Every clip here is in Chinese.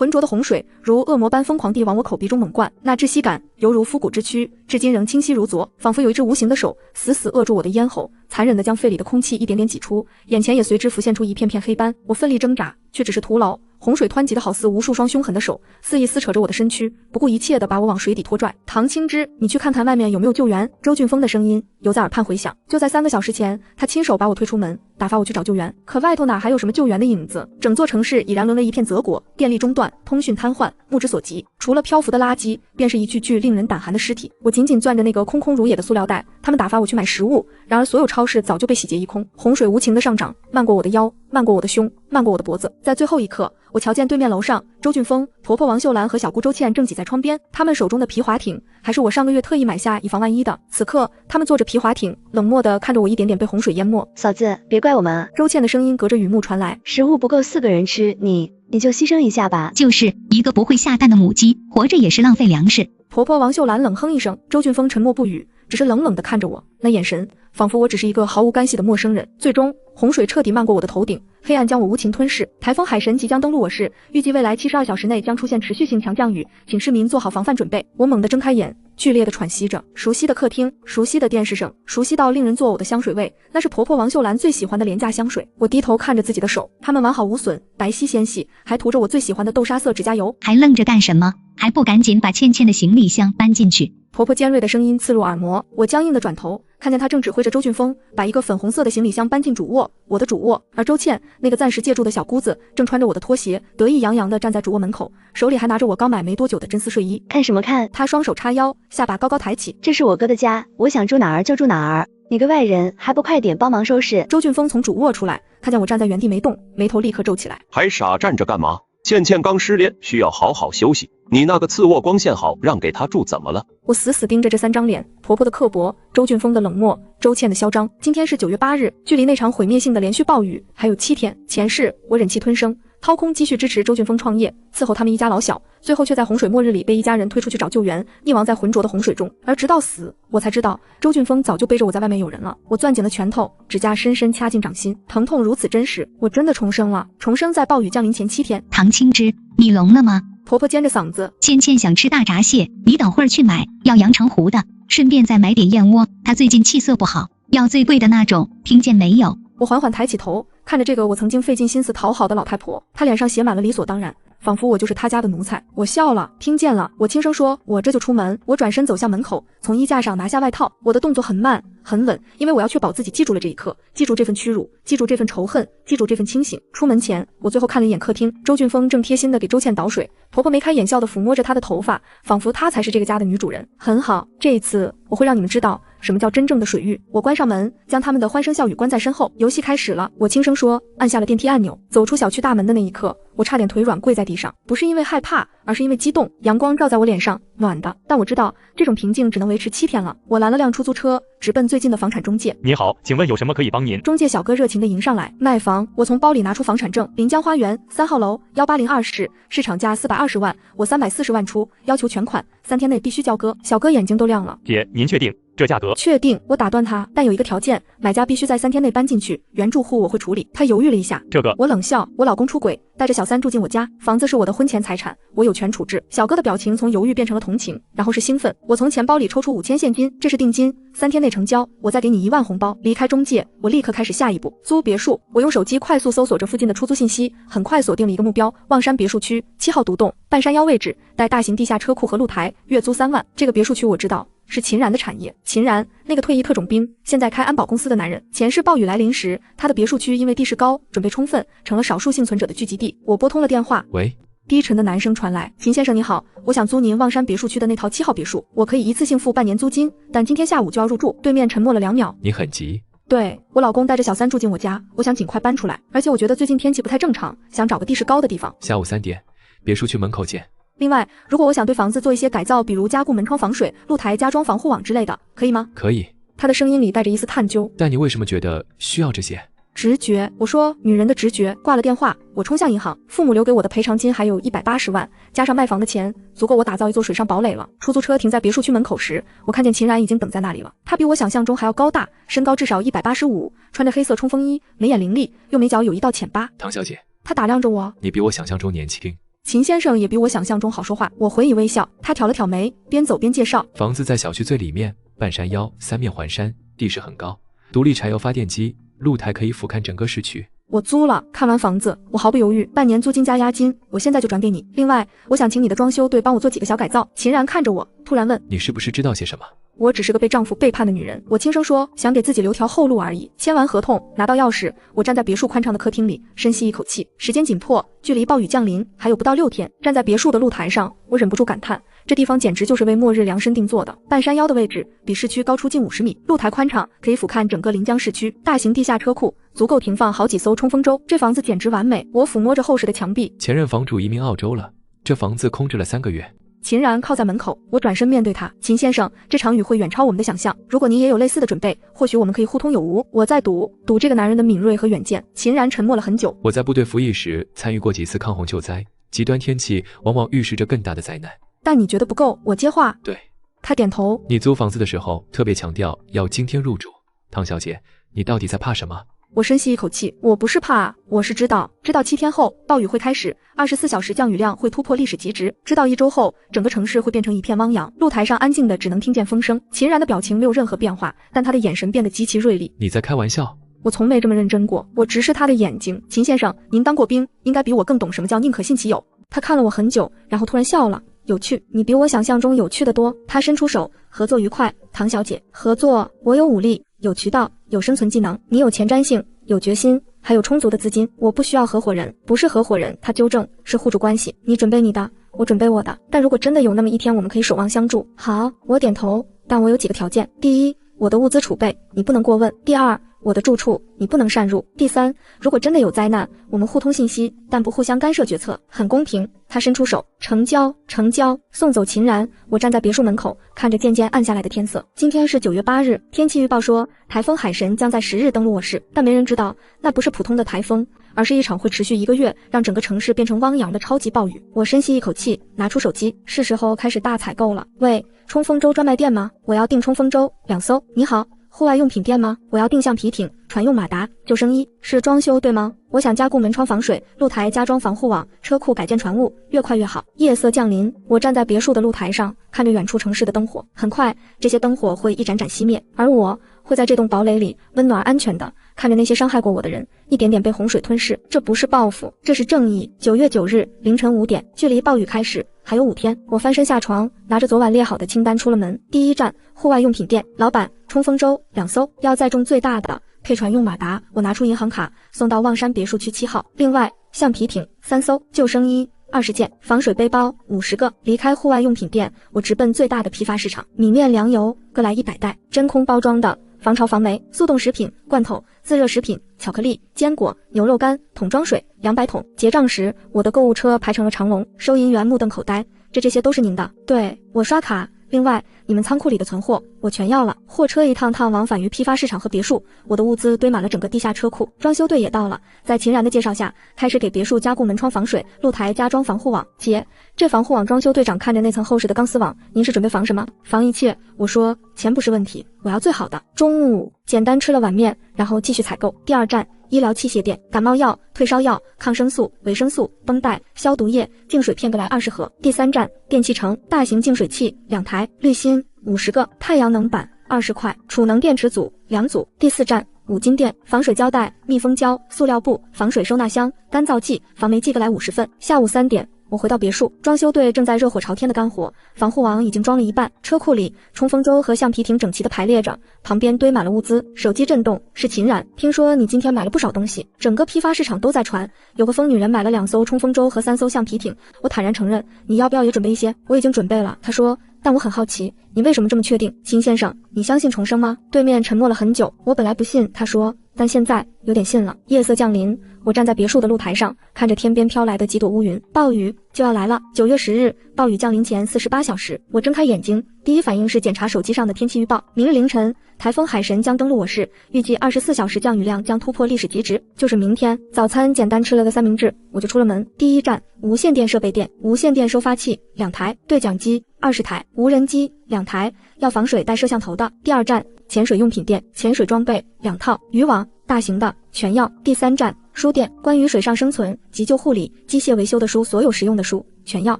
浑浊的洪水如恶魔般疯狂地往我口鼻中猛灌，那窒息感犹如肤骨之躯，至今仍清晰如昨，仿佛有一只无形的手死死扼住我的咽喉，残忍地将肺里的空气一点点挤出，眼前也随之浮现出一片片黑斑。我奋力挣扎，却只是徒劳。洪水湍急的好似无数双凶狠的手，肆意撕扯着我的身躯，不顾一切地把我往水底拖拽。唐青之，你去看看外面有没有救援。周俊峰的声音犹在耳畔回响。就在3个小时前，他亲手把我推出门，打发我去找救援。可外头哪还有什么救援的影子？整座城市已然沦为一片泽国，电力中断，通讯瘫痪，目之所及，除了漂浮的垃圾，便是一具具令人胆寒的尸体。我紧紧攥着那个空空如也的塑料袋，他们打发我去买食物，然而所有超市早就被洗劫一空。洪水无情的上涨，漫过我的腰，漫过我的胸，漫过我的脖子。在最后一刻，我瞧见对面楼上，周俊峰、婆婆王秀兰和小姑周倩正挤在窗边，他们手中的皮划艇还是我上个月特意买下以防万一的。此刻，他们坐着皮划艇，冷漠地看着我一点点被洪水淹没。嫂子，别怪我们啊。周倩的声音隔着雨幕传来，食物不够4个人吃，你就牺牲一下吧。就是一个不会下蛋的母鸡，活着也是浪费粮食。婆婆王秀兰冷哼一声，周俊峰沉默不语，只是冷冷地看着我，那眼神仿佛我只是一个毫无干系的陌生人。最终，洪水彻底漫过我的头顶，黑暗将我无情吞噬。台风海神即将登陆我市，预计未来72小时内将出现持续性强降雨，请市民做好防范准备。我猛地睁开眼，剧烈地喘息着。熟悉的客厅，熟悉的电视声，熟悉到令人作呕的香水味，那是婆婆王秀兰最喜欢的廉价香水。我低头看着自己的手，它们完好无损，白皙纤细，还涂着我最喜欢的豆沙色指甲油。还愣着干什么？还不赶紧把倩倩的行李箱搬进去。婆婆尖锐的声音刺入耳膜，我僵硬地转头，看见她正指挥着周俊峰把一个粉红色的行李箱搬进主卧，我的主卧。而周倩那个暂时借住的小姑子正穿着我的拖鞋，得意洋洋地站在主卧门口，手里还拿着我刚买没多久的真丝睡衣。看什么看？她双手叉腰，下巴高高抬起。这是我哥的家，我想住哪儿就住哪儿，你个外人还不快点帮忙收拾。周俊峰从主卧出来，看见我站在原地没动，眉头立刻皱起来。还傻站着干嘛？倩倩刚失恋，需要好好休息。你那个次卧光线好，让给她住怎么了？我死死盯着这3张脸，婆婆的刻薄，周俊峰的冷漠，周倩的嚣张。今天是9月8日，距离那场毁灭性的连续暴雨还有7天。前世我忍气吞声，掏空积蓄支持周俊峰创业，伺候他们一家老小，最后却在洪水末日里被一家人推出去找救援，溺亡在浑浊的洪水中。而直到死，我才知道周俊峰早就背着我在外面有人了。我攥紧了拳头，指甲深深掐进掌心，疼痛如此真实，我真的重生了，重生在暴雨降临前7天。唐青之，你聋了吗？婆婆尖着嗓子，倩倩想吃大闸蟹，你等会儿去买，要阳澄湖的，顺便再买点燕窝，她最近气色不好，要最贵的那种，听见没有？我缓缓抬起头，看着这个我曾经费尽心思讨好的老太婆，她脸上写满了理所当然，仿佛我就是她家的奴才。我笑了，听见了，我轻声说，我这就出门。我转身走向门口，从衣架上拿下外套，我的动作很慢很稳，因为我要确保自己记住了这一刻，记住这份屈辱，记住这份仇恨，记住这份清醒。出门前，我最后看了一眼客厅，周俊峰正贴心地给周倩倒水，婆婆眉开眼笑地抚摸着她的头发，仿佛她才是这个家的女主人。很好，这一次我会让你们知道什么叫真正的水域。我关上门，将他们的欢声笑语关在身后。游戏开始了，我轻声说，按下了电梯按钮。走出小区大门的那一刻，我差点腿软跪在地上，不是因为害怕，而是因为激动。阳光照在我脸上，暖的，但我知道这种平静只能维持7天了。我拦了辆出租车，直奔最近的房产中介。你好，请问有什么可以帮您？中介小哥热情地迎上来。卖房。我从包里拿出房产证，临江花园3号楼180-2室，市场价420万，我340万出，要求全款，3天内必须交割。小哥眼睛都亮了。姐，您确定这价格？确定。我打断他，但有一个条件，买家必须在3天内搬进去，原住户我会处理。他犹豫了一下，这个。我冷笑，我老公出轨，带着小三住进我家，房子是我的婚前财产，我有权处置。小哥的表情从犹豫变成了同情，然后是兴奋。我从钱包里抽出5000现金，这是定金，3天内成交，我再给你1万红包。离开中介，我立刻开始下一步，租别墅。我用手机快速搜索着附近的出租信息，很快锁定了一个目标，望山别墅区7号独栋，半山腰位置，带大型地下车库和露台，月租3万。这个别墅区我知道是秦然的产业。秦然，那个退役特种兵，现在开安保公司的男人。前世暴雨来临时，他的别墅区因为地势高，准备充分，成了少数幸存者的聚集地。我拨通了电话。喂，低沉的男声传来，秦先生你好，我想租您望山别墅区的那套7号别墅，我可以一次性付半年租金，但今天下午就要入住。对面沉默了2秒。你很急？对，我老公带着小三住进我家，我想尽快搬出来，而且我觉得最近天气不太正常，想找个地势高的地方。下午3点，别墅区门口见。另外，如果我想对房子做一些改造，比如加固门窗、防水、露台、加装防护网之类的，可以吗？可以。他的声音里带着一丝探究。但你为什么觉得需要这些？直觉，我说女人的直觉。挂了电话，我冲向银行，父母留给我的赔偿金还有180万，加上卖房的钱，足够我打造一座水上堡垒了。出租车停在别墅区门口时，我看见秦然已经等在那里了。他比我想象中还要高大，身高至少185，穿着黑色冲锋衣，眉眼凌厉，右眉角有一道浅疤。唐小姐，他打量着我，你比我想象中年轻。秦先生也比我想象中好说话，我回以微笑。他挑了挑眉，边走边介绍：房子在小区最里面，半山腰，三面环山，地势很高，独立柴油发电机，露台可以俯瞰整个市区。我租了，看完房子，我毫不犹豫，半年租金加押金，我现在就转给你。另外，我想请你的装修队帮我做几个小改造。秦然看着我，突然问：你是不是知道些什么？我只是个被丈夫背叛的女人，我轻声说，想给自己留条后路而已。签完合同，拿到钥匙，我站在别墅宽敞的客厅里，深吸一口气。时间紧迫，距离暴雨降临还有不到6天。站在别墅的露台上，我忍不住感叹，这地方简直就是为末日量身定做的。半山腰的位置，比市区高出近50米，露台宽敞，可以俯瞰整个临江市区。大型地下车库，足够停放好几艘冲锋舟。这房子简直完美。我抚摸着厚实的墙壁。前任房主移民澳洲了，这房子空置了3个月。秦然靠在门口，我转身面对他。秦先生，这场雨会远超我们的想象，如果您也有类似的准备，或许我们可以互通有无。我在赌这个男人的敏锐和远见。秦然沉默了很久。我在部队服役时参与过几次抗洪救灾，极端天气往往预示着更大的灾难。但你觉得不够？我接话。对。他点头。你租房子的时候特别强调要今天入住，唐小姐，你到底在怕什么？我深吸一口气，我不是怕，我是知道7天后暴雨会开始，24小时降雨量会突破历史极值，知道1周后整个城市会变成一片汪洋。露台上安静的只能听见风声。秦然的表情没有任何变化，但他的眼神变得极其锐利。你在开玩笑？我从没这么认真过。我直视他的眼睛。秦先生，您当过兵，应该比我更懂什么叫宁可信其有。他看了我很久，然后突然笑了。有趣，你比我想象中有趣的多。他伸出手，合作愉快，唐小姐。合作，我有武力，有渠道，有生存技能，你有前瞻性，有决心，还有充足的资金。我不需要合伙人，不是合伙人，他纠正，是互助关系。你准备你的，我准备我的。但如果真的有那么一天，我们可以守望相助。好，我点头，但我有几个条件。第一，我的物资储备你不能过问。第二，我的住处你不能擅入。第三，如果真的有灾难，我们互通信息，但不互相干涉决策，很公平。他伸出手，成交，成交。送走秦然，我站在别墅门口，看着渐渐暗下来的天色。今天是9月8日，天气预报说台风海神将在10日登陆我市，但没人知道那不是普通的台风，而是一场会持续1个月，让整个城市变成汪洋的超级暴雨。我深吸一口气，拿出手机，是时候开始大采购了。喂，冲锋舟专卖店吗？我要订冲锋舟2艘。你好，户外用品店吗？我要定橡皮艇、船用马达、救生衣。是装修对吗？我想加固门窗防水，露台加装防护网，车库改建船坞，越快越好。夜色降临，我站在别墅的露台上，看着远处城市的灯火。很快，这些灯火会一盏盏熄灭，而我会在这栋堡垒里温暖安全的看着那些伤害过我的人一点点被洪水吞噬。这不是报复，这是正义。9月9日凌晨5点，距离暴雨开始还有5天。我翻身下床，拿着昨晚列好的清单出了门。第一站，户外用品店。老板，冲锋舟2艘，要载重最大的，配船用马达。我拿出银行卡，送到望山别墅区7号。另外，橡皮艇3艘，救生衣20件，防水背包50个。离开户外用品店，我直奔最大的批发市场。米面粮油各来100袋，真空包装的，防潮防霉。速冻食品、罐头、自热食品、巧克力、坚果、牛肉干，桶装水200桶。结账时，我的购物车排成了长龙，收银员目瞪口呆。这些都是您的？对，我刷卡。另外，你们仓库里的存货我全要了。货车一趟趟往返于批发市场和别墅，我的物资堆满了整个地下车库。装修队也到了，在秦然的介绍下，开始给别墅加固门窗防水，露台加装防护网。姐，这防护网，装修队长看着那层厚实的钢丝网，您是准备防什么？防一切。我说，钱不是问题，我要最好的。中午简单吃了碗面，然后继续采购。第二站，医疗器械店，感冒药、退烧药、抗生素、维生素、绷带、消毒液、净水片各来20盒。第三站，电器城，大型净水器2台，滤芯50个，太阳能板20块，储能电池组2组。第四站，五金店，防水胶带、密封胶、塑料布、防水收纳箱、干燥剂、防霉剂各来50份。下午3点。我回到别墅，装修队正在热火朝天的干活，防护网已经装了一半。车库里，冲锋舟和橡皮艇整齐地排列着，旁边堆满了物资。手机震动，是秦冉。听说你今天买了不少东西，整个批发市场都在传。有个疯女人买了2艘冲锋舟和3艘橡皮艇。我坦然承认，你要不要也准备一些？我已经准备了。他说，但我很好奇，你为什么这么确定？秦先生，你相信重生吗？对面沉默了很久，我本来不信，他说，但现在有点信了。夜色降临，我站在别墅的露台上，看着天边飘来的几朵乌云，暴雨就要来了。9月10日，暴雨降临前48小时，我睁开眼睛，第一反应是检查手机上的天气预报。明日凌晨，台风海神将登陆我市，预计24小时降雨量将突破历史极值，就是明天。早餐简单吃了个三明治，我就出了门。第一站，无线电设备店，无线电收发器2台，对讲机20台，无人机2台，要防水带摄像头的。第二站，潜水用品店，潜水装备2套，渔网大型的全要。第三站，书店，关于水上生存、急救护理、机械维修的书，所有实用的书全要。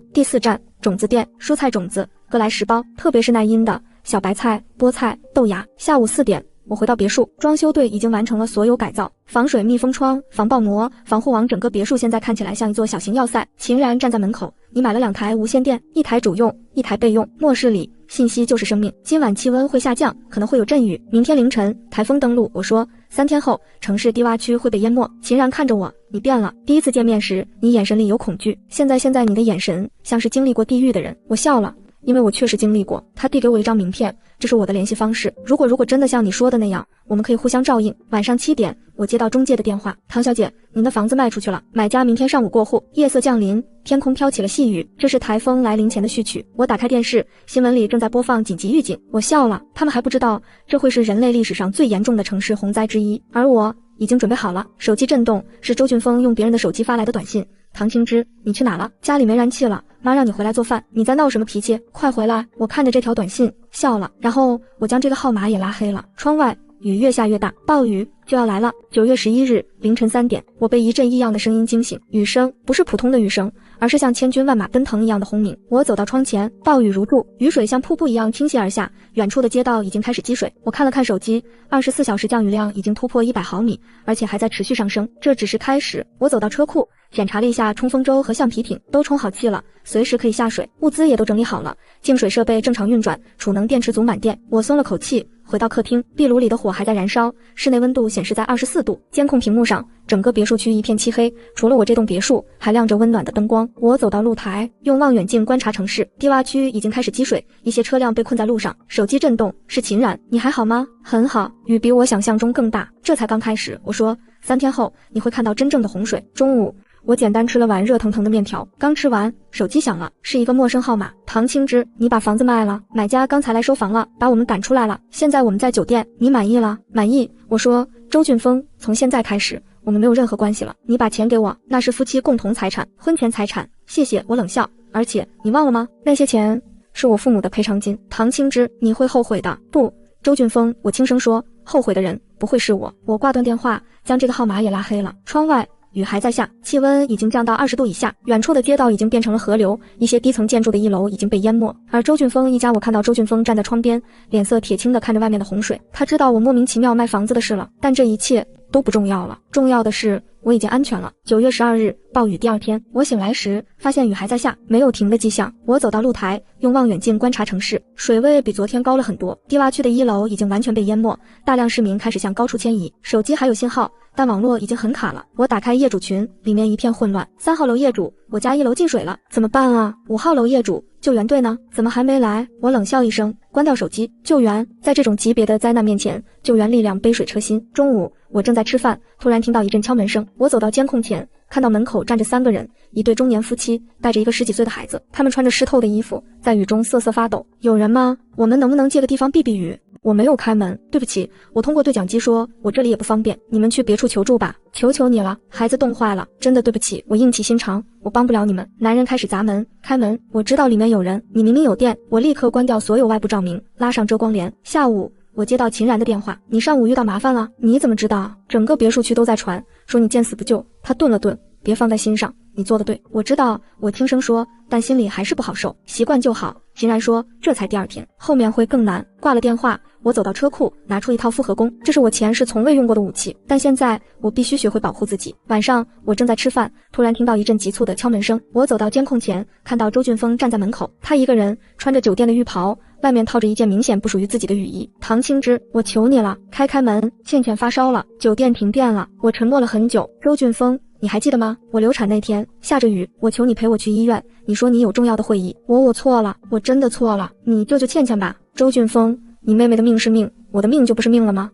第4站，种子店，蔬菜种子各来10包，特别是耐阴的小白菜、菠菜、豆芽。下午4点。我回到别墅，装修队已经完成了所有改造，防水密封窗、防爆膜、防护网，整个别墅现在看起来像一座小型要塞。秦然站在门口，你买了2台无线电，一台主用，一台备用。末世里，信息就是生命。今晚气温会下降，可能会有阵雨。明天凌晨台风登陆。我说3天后城市低洼区会被淹没。秦然看着我，你变了。第一次见面时，你眼神里有恐惧，现在你的眼神像是经历过地狱的人。我笑了。因为我确实经历过。他递给我一张名片，这是我的联系方式。如果真的像你说的那样，我们可以互相照应。晚上7点，我接到中介的电话，唐小姐，您的房子卖出去了，买家明天上午过户。夜色降临，天空飘起了细雨，这是台风来临前的序曲。我打开电视，新闻里正在播放紧急预警。我笑了，他们还不知道这会是人类历史上最严重的城市洪灾之一，而我已经准备好了。手机震动，是周俊峰用别人的手机发来的短信。唐青之，你去哪了？家里没燃气了，妈让你回来做饭，你在闹什么脾气？快回来！我看着这条短信笑了，然后我将这个号码也拉黑了。窗外雨越下越大，暴雨就要来了。9月11日凌晨3点，我被一阵异样的声音惊醒，雨声不是普通的雨声，而是像千军万马奔腾一样的轰鸣。我走到窗前，暴雨如注，雨水像瀑布一样倾泻而下，远处的街道已经开始积水。我看了看手机，24小时降雨量已经突破100毫米，而且还在持续上升。这只是开始。我走到车库，检查了一下冲锋舟和橡皮艇，都充好气了，随时可以下水。物资也都整理好了，净水设备正常运转，储能电池组满电。我松了口气，回到客厅，壁炉里的火还在燃烧，室内温度显示在24度。监控屏幕上，整个别墅区一片漆黑，除了我这栋别墅，还亮着温暖的灯光。我走到露台，用望远镜观察城市，低洼区已经开始积水，一些车辆被困在路上。手机震动，是秦冉，你还好吗？很好，雨比我想象中更大。这才刚开始，我说3天后你会看到真正的洪水。中午我简单吃了碗热腾腾的面条，刚吃完，手机响了，是一个陌生号码。唐青之，你把房子卖了，买家刚才来收房了，把我们赶出来了，现在我们在酒店，你满意了？满意。我说周俊峰，从现在开始我们没有任何关系了，你把钱给我，那是夫妻共同财产，婚前财产。谢谢。我冷笑，而且你忘了吗？那些钱是我父母的赔偿金。唐青之，你会后悔的。不，周俊峰，我轻声说，后悔的人不会是我。我挂断电话，将这个号码也拉黑了。窗外雨还在下，气温已经降到20度以下，远处的街道已经变成了河流，一些低层建筑的1楼已经被淹没。而周俊峰一家，我看到周俊峰站在窗边，脸色铁青地看着外面的洪水。他知道我莫名其妙卖房子的事了，但这一切都不重要了，重要的是我已经安全了。9月12日暴雨第2天，我醒来时发现雨还在下，没有停的迹象。我走到露台，用望远镜观察城市，水位比昨天高了很多，低洼区的1楼已经完全被淹没，大量市民开始向高处迁移。手机还有信号，但网络已经很卡了。我打开业主群，里面一片混乱。3号楼业主，我家1楼进水了，怎么办啊？5号楼业主，救援队呢？怎么还没来？我冷笑一声，关掉手机。救援，在这种级别的灾难面前，救援力量杯水车薪。中午我正在吃饭，突然听到一阵敲门声。我走到监控前，看到门口站着3个人，一对中年夫妻，带着一个10几岁的孩子，他们穿着湿透的衣服，在雨中瑟瑟发抖。有人吗？我们能不能借个地方避避雨？我没有开门，对不起，我通过对讲机说，我这里也不方便，你们去别处求助吧，求求你了，孩子冻坏了，真的对不起，我硬起心肠，我帮不了你们。男人开始砸门，开门，我知道里面有人，你明明有电。我立刻关掉所有外部照明，拉上遮光帘。下午我接到秦然的电话，你上午遇到麻烦了？你怎么知道？整个别墅区都在传，说你见死不救。他顿了顿，别放在心上，你做得对。我知道，我轻声说，但心里还是不好受，习惯就好。秦然说，这才第2天，后面会更难。挂了电话，我走到车库，拿出一套复合弓，这是我前世从未用过的武器，但现在我必须学会保护自己。晚上我正在吃饭，突然听到一阵急促的敲门声。我走到监控前，看到周俊峰站在门口，他一个人穿着酒店的浴袍，外面套着一件明显不属于自己的雨衣。唐青之，我求你了，开门，倩倩发烧了，酒店停电了。我沉默了很久。周俊峰，你还记得吗？我流产那天下着雨，我求你陪我去医院，你说你有重要的会议。我错了，我真的错了，你救救倩倩吧。周俊峰，你妹妹的命是命，我的命就不是命了吗？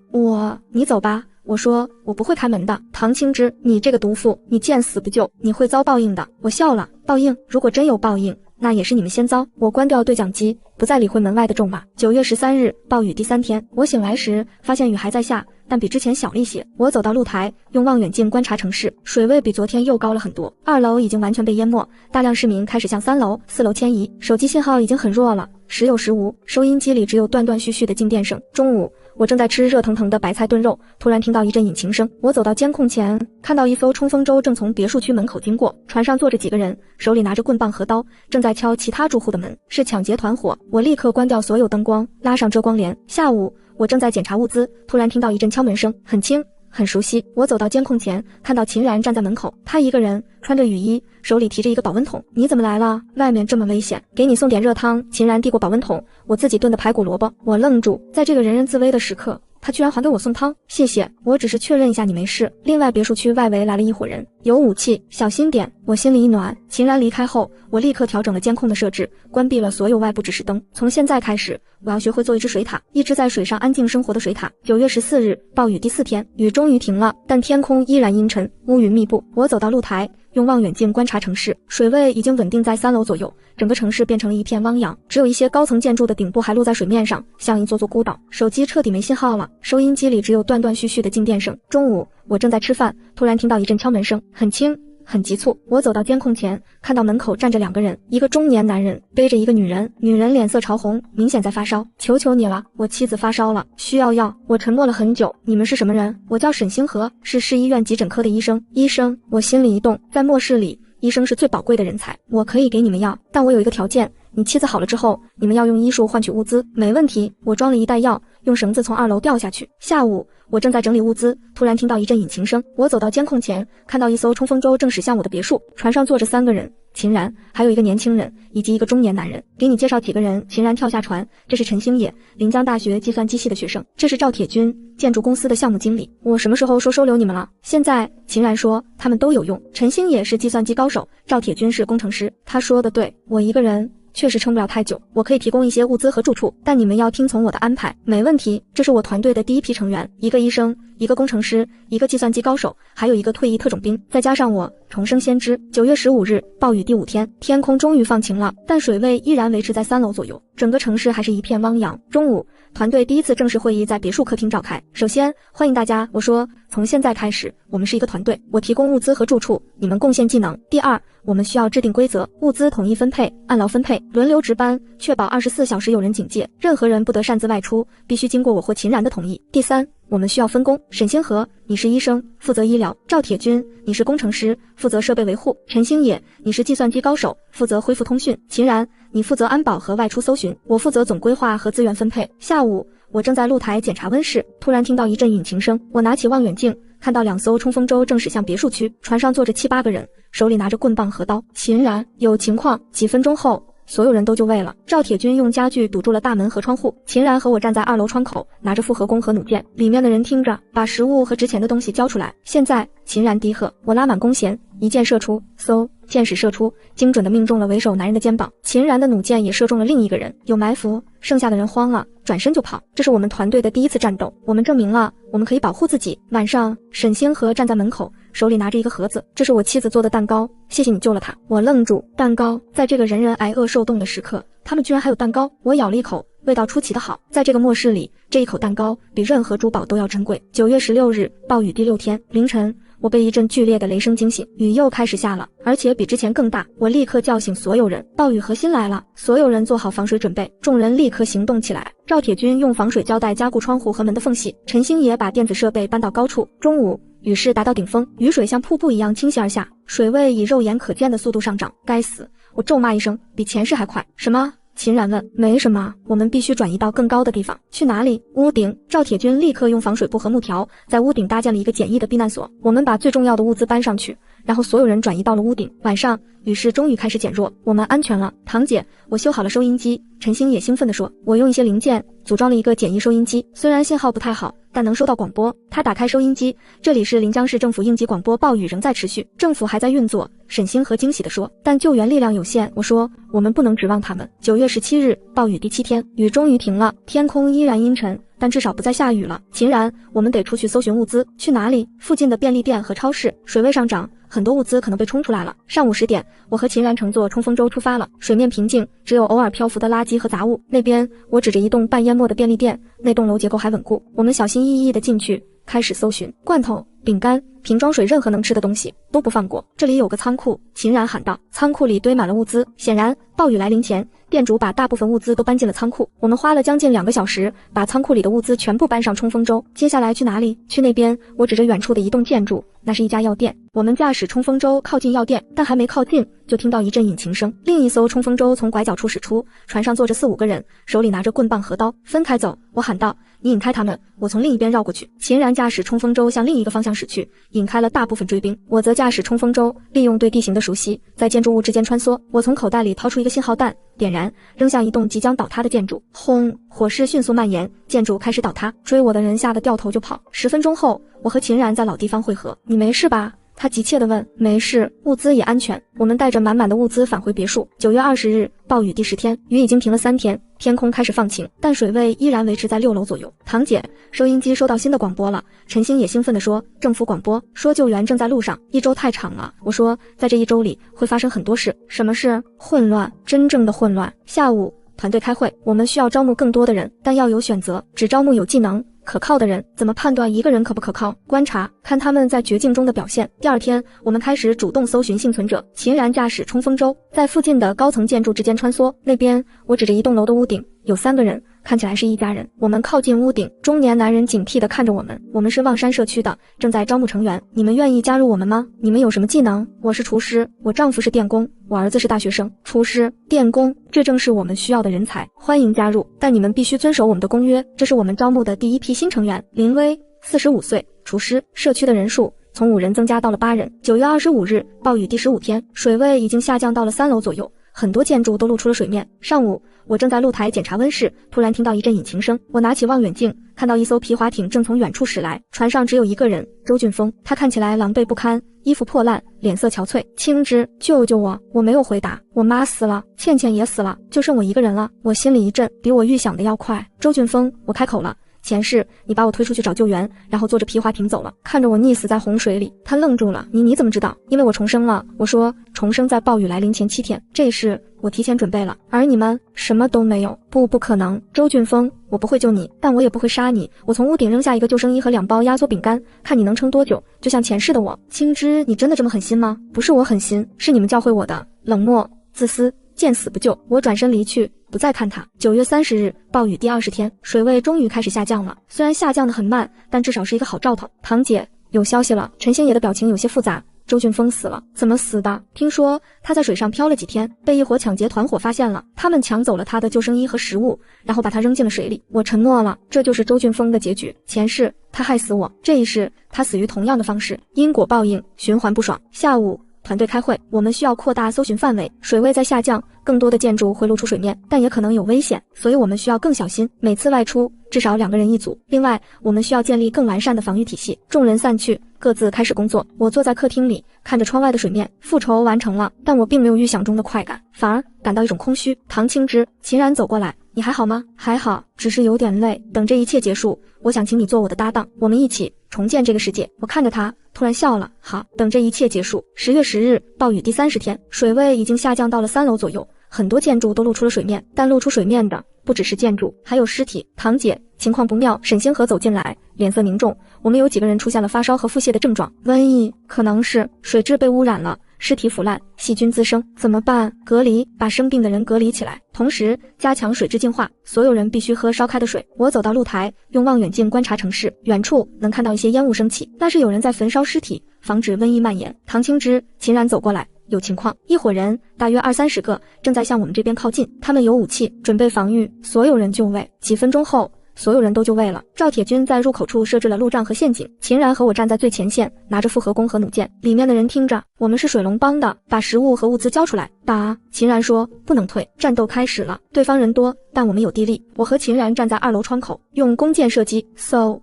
你走吧。我说我不会开门的。唐青之，你这个毒妇，你见死不救，你会遭报应的。我笑了，报应？如果真有报应，那也是你们先遭。我关掉对讲机，不再理会门外的咒骂。9月13日暴雨第3天，我醒来时发现雨还在下，但比之前小了一些。我走到露台，用望远镜观察城市，水位比昨天又高了很多。2楼已经完全被淹没，大量市民开始向3楼、4楼迁移。手机信号已经很弱了，时有时无，收音机里只有断断续续的静电声。中午，我正在吃热腾腾的白菜炖肉，突然听到一阵引擎声。我走到监控前，看到一艘冲锋舟正从别墅区门口经过，船上坐着几个人，手里拿着棍棒和刀，正在敲其他住户的门，是抢劫团伙。我立刻关掉所有灯光，拉上遮光帘。下午，我正在检查物资，突然听到一阵敲门声，很轻很熟悉。我走到监控前，看到秦然站在门口，他一个人穿着雨衣，手里提着一个保温桶。你怎么来了？外面这么危险，给你送点热汤。秦然递过保温桶，我自己炖的排骨萝卜。我愣住，在这个人人自危的时刻，他居然还给我送汤，谢谢，我只是确认一下你没事。另外别墅区外围来了一伙人，有武器，小心点。我心里一暖。秦然离开后，我立刻调整了监控的设置，关闭了所有外部指示灯。从现在开始，我要学会做一只水獭，一只在水上安静生活的水獭。9月14日，暴雨第4天，雨终于停了，但天空依然阴沉，乌云密布。我走到露台，用望远镜观察城市，水位已经稳定在3楼左右，整个城市变成了一片汪洋，只有一些高层建筑的顶部还露在水面上，像一座座孤岛。手机彻底没信号了，收音机里只有断断续续的静电声。中午，我正在吃饭，突然听到一阵敲门声，很轻很急促。我走到监控前，看到门口站着2个人，一个中年男人背着一个女人，女人脸色潮红，明显在发烧。求求你了，我妻子发烧了，需要药。我沉默了很久。你们是什么人？我叫沈星河，是市医院急诊科的医生。医生，我心里一动，在末世里，医生是最宝贵的人才，我可以给你们药，但我有一个条件，你妻子好了之后，你们要用医术换取物资。没问题，我装了一袋药，用绳子从2楼掉下去。下午，我正在整理物资，突然听到一阵引擎声。我走到监控前，看到一艘冲锋舟正驶向我的别墅，船上坐着3个人，秦然，还有一个年轻人，以及一个中年男人。给你介绍几个人。秦然跳下船，这是陈星野，临江大学计算机系的学生。这是赵铁军，建筑公司的项目经理。我什么时候说收留你们了？现在。秦然说他们都有用，陈星野是计算机高手，赵铁军是工程师。他说的对，我一个人确实撑不了太久，我可以提供一些物资和住处，但你们要听从我的安排。没问题，这是我团队的第1批成员，一个医生，一个工程师，一个计算机高手，还有一个退役特种兵，再加上我，重生先知。9月15日，暴雨第5天，天空终于放晴了，但水位依然维持在3楼左右，整个城市还是一片汪洋。中午，团队第1次正式会议在别墅客厅召开。首先欢迎大家，我说，从现在开始，我们是一个团队，我提供物资和住处，你们贡献技能。第2，我们需要制定规则，物资统一分配，按劳分配，轮流值班，确保24小时有人警戒，任何人不得擅自外出，必须经过我或秦然的同意。第3，我们需要分工，沈星河，你是医生，负责医疗；赵铁军，你是工程师，负责设备维护；陈星野，你是计算机高手，负责恢复通讯；秦然，你负责安保和外出搜寻，我负责总规划和资源分配。下午，我正在露台检查温室，突然听到一阵引擎声，我拿起望远镜，看到2艘冲锋舟正驶向别墅区，船上坐着7、8个人，手里拿着棍棒和刀。秦然，有情况。几分钟后，所有人都就位了。赵铁军用家具堵住了大门和窗户，秦然和我站在2楼窗口，拿着复合弓和弩箭，里面的人听着，把食物和值钱的东西交出来。现在，秦然低喝，我拉满弓弦，一箭射出，嗖，箭矢射出，精准地命中了为首男人的肩膀。秦然的弩箭也射中了另一个人，有埋伏，剩下的人慌了，转身就跑。这是我们团队的第1次战斗，我们证明了我们可以保护自己。晚上，沈星河站在门口，手里拿着一个盒子，这是我妻子做的蛋糕，谢谢你救了她。我愣住，蛋糕，在这个人人挨饿受冻的时刻，他们居然还有蛋糕。我咬了一口，味道出奇的好，在这个末世里，这一口蛋糕比任何珠宝都要珍贵。9月16日，暴雨第6天，凌晨，我被一阵剧烈的雷声惊醒，雨又开始下了，而且比之前更大。我立刻叫醒所有人，暴雨核心来了，所有人做好防水准备。众人立刻行动起来。赵铁军用防水胶带加固窗户和门的缝隙，陈星野把电子设备搬到高处。中午，雨势达到顶峰，雨水像瀑布一样倾泻而下，水位以肉眼可见的速度上涨。该死！我咒骂一声，比前世还快。什么？秦然问。没什么，我们必须转移到更高的地方。去哪里？屋顶。赵铁军立刻用防水布和木条在屋顶搭建了一个简易的避难所。我们把最重要的物资搬上去，然后所有人转移到了屋顶。晚上，雨势终于开始减弱，我们安全了。堂姐，我修好了收音机。陈星也兴奋地说，我用一些零件组装了一个简易收音机，虽然信号不太好，但能收到广播。他打开收音机，这里是临江市政府应急广播，暴雨仍在持续，政府还在运作。沈星河惊喜地说，但救援力量有限。我说，我们不能指望他们。9月17日，暴雨第7天，雨终于停了，天空依然阴沉，但至少不再下雨了。秦然，我们得出去搜寻物资。去哪里？附近的便利店和超市。水位上涨，很多物资可能被冲出来了。上午10点，我和秦然乘坐冲锋舟出发了，水面平静，只有偶尔漂浮的垃圾和杂物。那边，我指着一栋半淹没的便利店，那栋楼结构还稳固。我们小心翼翼地进去，开始搜寻罐头、饼干、瓶装水，任何能吃的东西都不放过。这里有个仓库，秦然喊道。仓库里堆满了物资，显然暴雨来临前，店主把大部分物资都搬进了仓库。我们花了将近2个小时，把仓库里的物资全部搬上冲锋舟。接下来去哪里？去那边，我指着远处的一栋建筑，那是一家药店。我们驾驶冲锋舟靠近药店，但还没靠近，就听到一阵引擎声。另一艘冲锋舟从拐角处驶出，船上坐着4、5个人，手里拿着棍棒和刀。分开走，我喊道。你引开他们，我从另一边绕过去。秦然驾驶冲锋舟向另一个方向驶去，引开了大部分追兵。我则驾驶冲锋舟，利用对地形的熟悉，在建筑物之间穿梭。我从口袋里掏出一个信号弹，点燃，扔向一栋即将倒塌的建筑。轰！火势迅速蔓延，建筑开始倒塌。追我的人吓得掉头就跑。10分钟后，我和秦然在老地方汇合。你没事吧？他急切地问。没事，物资也安全。我们带着满满的物资返回别墅。9月20日，暴雨第10天，雨已经停了3天，天空开始放晴，但水位依然维持在6楼左右。堂姐，收音机收到新的广播了。陈星也兴奋地说，政府广播说救援正在路上。1周太长了，我说，在这1周里会发生很多事。什么事？混乱，真正的混乱。下午团队开会，我们需要招募更多的人，但要有选择，只招募有技能可靠的人。怎么判断一个人可不可靠？观察，看他们在绝境中的表现。第2天，我们开始主动搜寻幸存者。秦然驾驶冲锋舟，在附近的高层建筑之间穿梭。那边，我指着一栋楼的屋顶，有3个人，看起来是一家人。我们靠近屋顶，中年男人警惕地看着我们。我们是望山社区的，正在招募成员，你们愿意加入我们吗？你们有什么技能？我是厨师，我丈夫是电工，我儿子是大学生。厨师、电工，这正是我们需要的人才，欢迎加入，但你们必须遵守我们的公约。这是我们招募的第1批新成员，林威，45岁，厨师。社区的人数从5人增加到了8人。9月25日，暴雨第15天，水位已经下降到了3楼左右，很多建筑都露出了水面。上午，我正在露台检查温室，突然听到一阵引擎声。我拿起望远镜，看到一艘皮划艇正从远处驶来，船上只有1个人，周俊峰。他看起来狼狈不堪，衣服破烂，脸色憔悴。青枝，救救我！我没有回答。我妈死了，倩倩也死了，就剩我一个人了。我心里一震，比我预想的要快。周俊峰，我开口了。前世你把我推出去找救援，然后坐着皮划艇走了，看着我溺死在洪水里。他愣住了。你怎么知道？因为我重生了。我说，重生在暴雨来临前7天，这事我提前准备了。而你们什么都没有。不可能。周俊峰，我不会救你，但我也不会杀你。我从屋顶扔下一个救生衣和2包压缩饼干，看你能撑多久，就像前世的我。青枝，你真的这么狠心吗？不是我狠心，是你们教会我的。冷漠、自私、见死不救。我转身离去，不再看他。9月30日，暴雨第20天，水位终于开始下降了，虽然下降得很慢，但至少是一个好兆头。堂姐，有消息了。陈星野的表情有些复杂。周俊峰死了。怎么死的？听说他在水上漂了几天，被一伙抢劫团伙发现了，他们抢走了他的救生衣和食物，然后把他扔进了水里。我沉默了。这就是周俊峰的结局。前世他害死我，这一世他死于同样的方式，因果报应，循环不爽。下午团队开会，我们需要扩大搜寻范围，水位在下降，更多的建筑会露出水面，但也可能有危险，所以我们需要更小心，每次外出至少2个人一组。另外，我们需要建立更完善的防御体系。众人散去，各自开始工作。我坐在客厅里，看着窗外的水面。复仇完成了，但我并没有预想中的快感，反而感到一种空虚。唐青之，秦然走过来，你还好吗？还好，只是有点累。等这一切结束，我想请你做我的搭档，我们一起重建这个世界。我看着他，突然笑了。好，等这一切结束。10月10日，暴雨第30天，水位已经下降到了3楼左右，很多建筑都露出了水面，但露出水面的不只是建筑，还有尸体。堂姐，情况不妙。沈星河走进来，脸色凝重。我们有几个人出现了发烧和腹泻的症状，瘟疫，可能是水质被污染了，尸体腐烂，细菌滋生，怎么办？隔离，把生病的人隔离起来，同时加强水质净化，所有人必须喝烧开的水。我走到露台，用望远镜观察城市，远处能看到一些烟雾升起，那是有人在焚烧尸体，防止瘟疫蔓延。唐青之、秦然走过来，有情况。一伙人大约20-30个正在向我们这边靠近，他们有武器，准备防御。所有人就位。几分钟后，所有人都就位了。赵铁军在入口处设置了路障和陷阱，秦然和我站在最前线，拿着复合弓和弩箭。里面的人听着，我们是水龙帮的，把食物和物资交出来。打！秦然说，不能退，战斗开始了。对方人多，但我们有地利。我和秦然站在2楼窗口，用弓箭射击，嗖，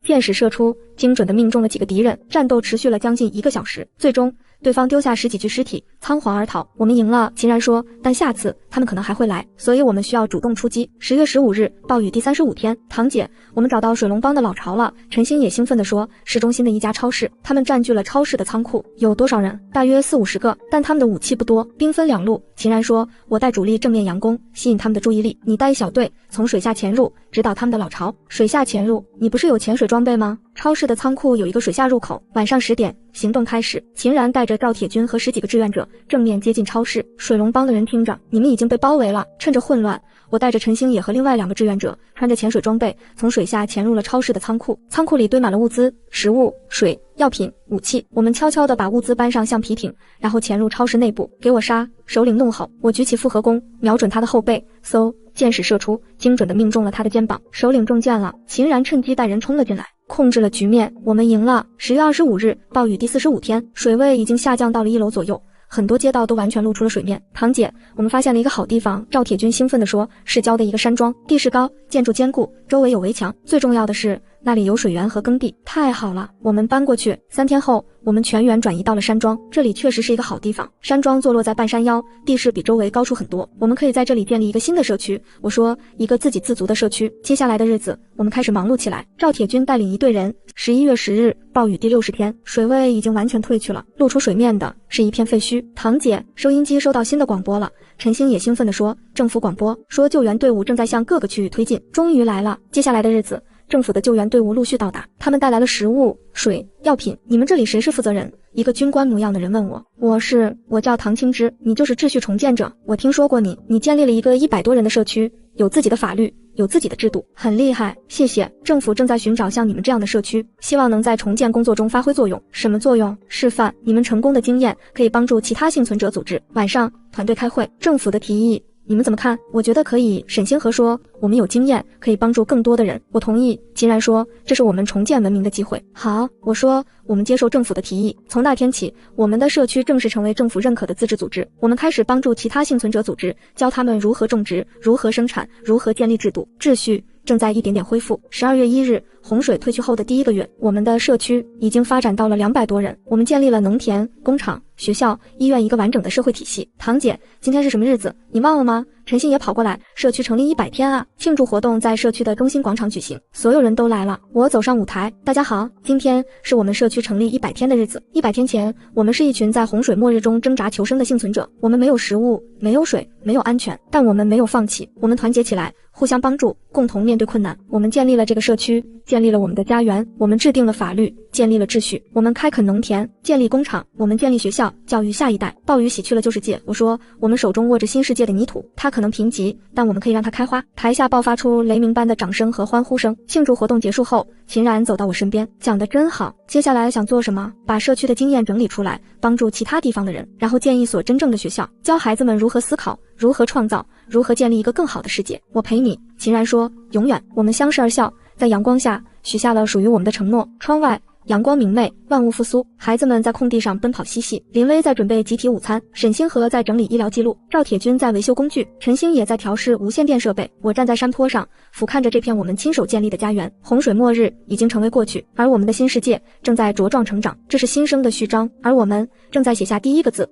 箭矢射出，精准地命中了几个敌人。战斗持续了将近1个小时，最终对方丢下10几具尸体，仓皇而逃。我们赢了，秦然说，但下次他们可能还会来，所以我们需要主动出击。10月15日，暴雨第35天，堂姐，我们找到水龙帮的老巢了。陈星也兴奋地说，市中心的一家超市，他们占据了超市的仓库，有多少人？大约40-50个，但他们的武器不多，兵分2路。秦然说，我带主力正面佯攻，吸引他们的注意力，你带一小队从水下潜入，直捣他们的老巢。水下潜入？你不是有潜水装备吗？超市的仓库有一个水下入口，晚上10点，行动开始。秦然带着赵铁军和10几个志愿者正面接近超市。水龙帮的人听着，你们已经被包围了，趁着混乱，我带着陈星野和另外2个志愿者，穿着潜水装备，从水下潜入了超市的仓库。仓库里堆满了物资、食物、水、药品、武器。我们悄悄地把物资搬上橡皮艇，然后潜入超市内部。给我杀！首领怒吼。我举起复合弓，瞄准他的后背，嗖，箭矢射出，精准地命中了他的肩膀。首领中箭了。秦然趁机带人冲了进来，控制了局面，我们赢了。10月25日，暴雨第45天，水位已经下降到了1楼左右，很多街道都完全露出了水面。堂姐，我们发现了一个好地方。赵铁军兴奋地说，市郊的一个山庄，地势高，建筑坚固，周围有围墙，最重要的是那里有水源和耕地。太好了，我们搬过去。3天后，我们全员转移到了山庄，这里确实是一个好地方。山庄坐落在半山腰，地势比周围高出很多，我们可以在这里建立一个新的社区。我说，一个自给自足的社区。接下来的日子，我们开始忙碌起来。赵铁军带领一队人。11月10日，暴雨第60天，水位已经完全退去了，露出水面的是一片废墟。堂姐，收音机收到新的广播了。陈星也兴奋地说，政府广播说救援队伍正在向各个区域推进，终于来了。接下来的日子，政府的救援队伍陆续到达，他们带来了食物、水、药品。你们这里谁是负责人？一个军官模样的人问我。我叫唐清之，你就是秩序重建者。我听说过你，你建立了一个100多人的社区，有自己的法律，有自己的制度，很厉害，谢谢。政府正在寻找像你们这样的社区，希望能在重建工作中发挥作用。什么作用？示范你们成功的经验，可以帮助其他幸存者组织。晚上团队开会，政府的提议你们怎么看？我觉得可以。沈星河说，我们有经验，可以帮助更多的人。我同意。秦然说，这是我们重建文明的机会。好，我说，我们接受政府的提议。从那天起，我们的社区正式成为政府认可的自治组织。我们开始帮助其他幸存者组织，教他们如何种植，如何生产，如何建立制度。秩序正在一点点恢复。12月1日，洪水退去后的第1个月，我们的社区已经发展到了200多人。我们建立了农田、工厂、学校、医院，一个完整的社会体系。堂姐，今天是什么日子？你忘了吗？陈星也跑过来，社区成立100天啊！庆祝活动在社区的中心广场举行，所有人都来了。我走上舞台，大家好，今天是我们社区成立100天的日子。100天前，我们是一群在洪水末日中挣扎求生的幸存者，我们没有食物，没有水，没有安全，但我们没有放弃，我们团结起来，互相帮助，共同面对困难。我们建立了这个社区，建立了我们的家园，我们制定了法律，建立了秩序，我们开垦农田，建立工厂，我们建立学校，教育下一代。暴雨洗去了旧世界，我说，我们手中握着新世界的泥土，它可能贫瘠，但我们可以让它开花。台下爆发出雷鸣般的掌声和欢呼声。庆祝活动结束后，秦然走到我身边，讲得真好。接下来想做什么？把社区的经验整理出来，帮助其他地方的人，然后建一所真正的学校，教孩子们如何思考，如何创造，如何建立一个更好的世界。我陪你。秦然说，永远。我们相视而笑，在阳光下许下了属于我们的承诺。窗外阳光明媚，万物复苏，孩子们在空地上奔跑嬉戏。林薇在准备集体午餐，沈星河在整理医疗记录，赵铁军在维修工具，陈星也在调试无线电设备。我站在山坡上，俯瞰着这片我们亲手建立的家园。洪水末日已经成为过去，而我们的新世界正在茁壮成长，这是新生的序章，而我们正在写下第1个字。